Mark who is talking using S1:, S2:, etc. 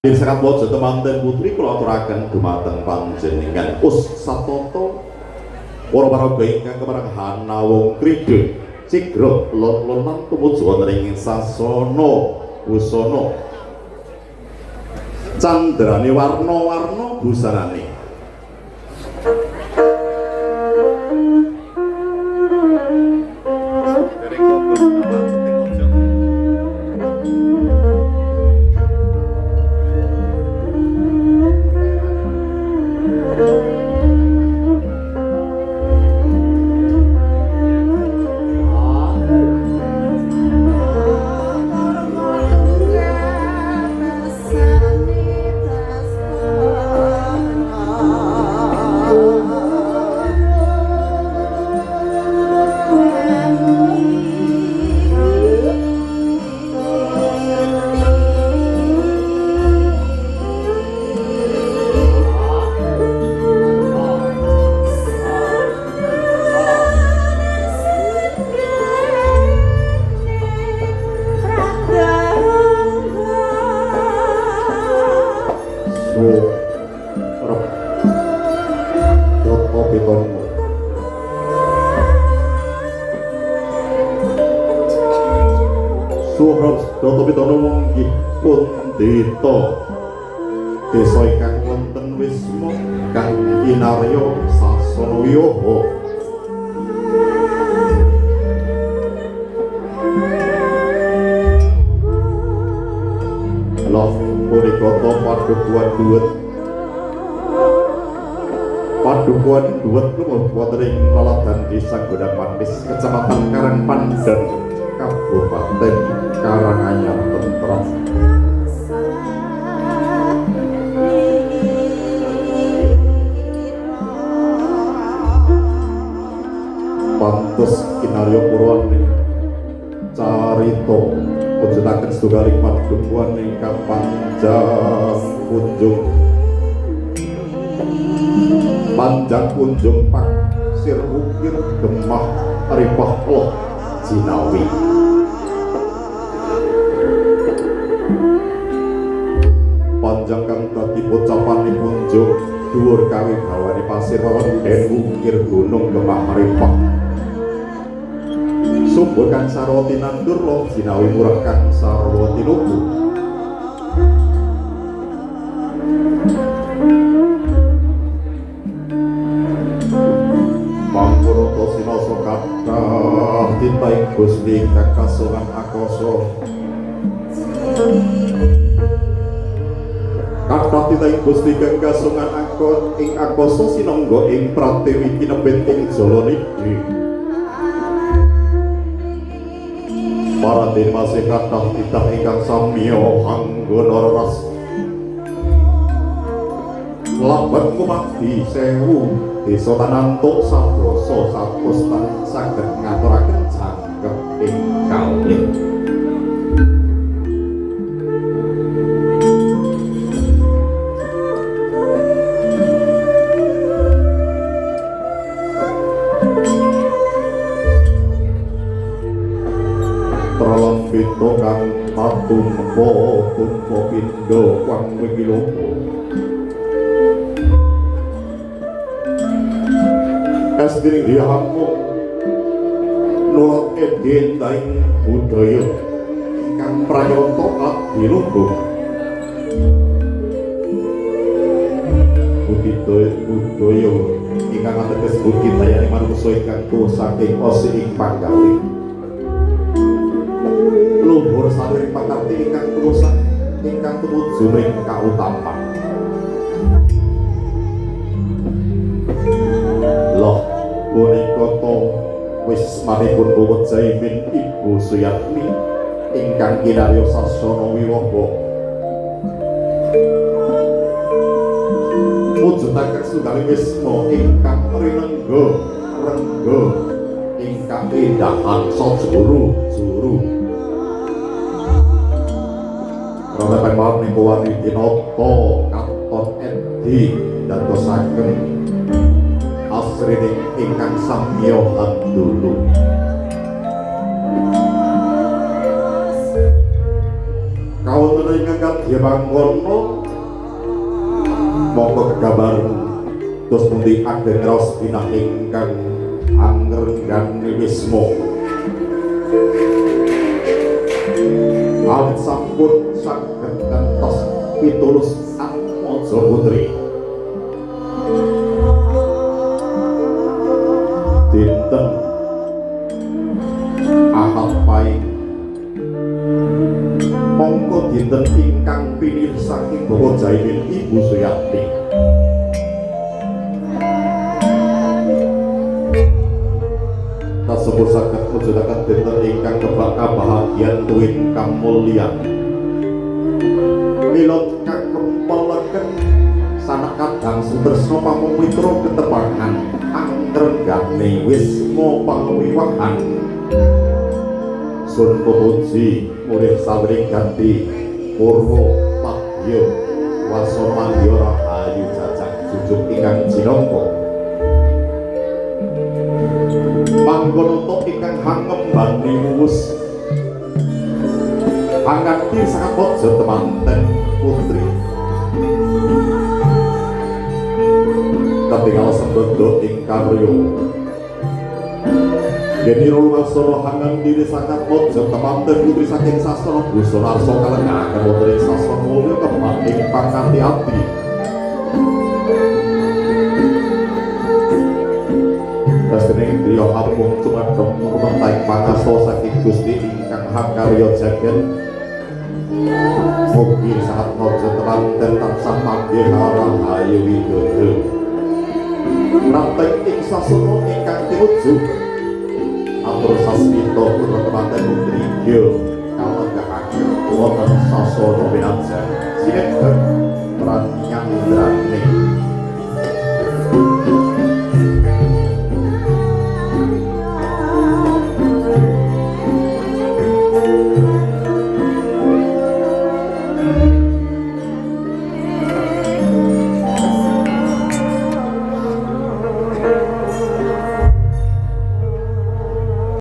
S1: Serat bojo temanten putri kula aturaken dumateng panjenengan Us Satoto para paraga ingkang kepareng Hanawung Krida sigra lon-lonan tumuju wonten ing sasana busana candrane warna-warna busanane desa ingkang wonten wisma kang kinarya sasana wiyaha lha punika padukuhan duwet lumut wonten ing laladan desa Godang Pandis kecamatan Karangpandan Kabupaten Karanganyar Tentrem pantes kinarya purwane carita mujudaken setunggaling padukuhan ingkang panjang kunjung paksir ukir gemah ripah loh jinawi panjang kang dadi pocapan kunjung dhuwur kawibawani pasir wawan den ukir gunung gemah ripah sumber kang sarwa tinandur loh jinawi murah kang sarwa tinuku mangkono sinoso kathah tintai Gusti kakasungan akasa kathah tintai Gusti kakasungan ing akasa sinangga ing pratewi kinebet ing Jalanidi para masih kathah titah ingkang samya anggana ras lambat kumati sewu desa Tanantuk sadosa sapostan saged ngaturaken jangkep ing kalih Pito kang patumpo pindo wang wikilopo es diring dihamu nulot edin daing budaya kang prayonto abdi luhung budaya ingkang ateges budidaya manungsa ingkang tuwa saking osi ing panggalih luhur saling pakarti ingkang terusak ingkang tumuju ing kautaman loh punika to wis manipun buwet jaimin Ibu Suyatmi ingkang kinarya sasana wiwaha mujudaken setunggaling wisma ingkang rinengga ingkang endahan sajuru Ramepan maaf ning kuwani dinata katon endi dadosaken asrining ingkang samya handulu kawonten ingkang badhe mangkono monggo kegambar terus pundi ageng raos pinah ingkang angrenggani wisma awit sampun saged ngantos pitulus Atmaja Putri dinten Ahad Pahing mongko dinten ingkang pinir saking Bapak Jaimin Ibu Suyati tasebut saged mujudaken dinten ingkang kebak kabahagiaan tuwin kamulyan milot kakempeleken sanak kadang sutresna pamumitra ketepangan angrenggane wisma pawiwahan sun puji murid sawring ganti purwa padya wasomandya rahayu jajak jujuk ingkang jinangka mangkono ingkang hangembane wuwus angkati Sakaboja temanten putri ketingal sembodo ing karya Geni Rumasana hangan diri Sakaboja temanten putri saking sastra busana arsa kalengaken wonten ing sastra mulya kebak ing pangati ati Kasdening griya apung cumadhong rumangtaing pangasta saking Gusti ingkang hakarya jagat mugi Sakaboja temanten tansah manggih rahayu widodo prateng ing sasana ingkang tinuju atur sasmita putra temanten putri Gyo kalenggahaken wonten sasana pinanjan sinebut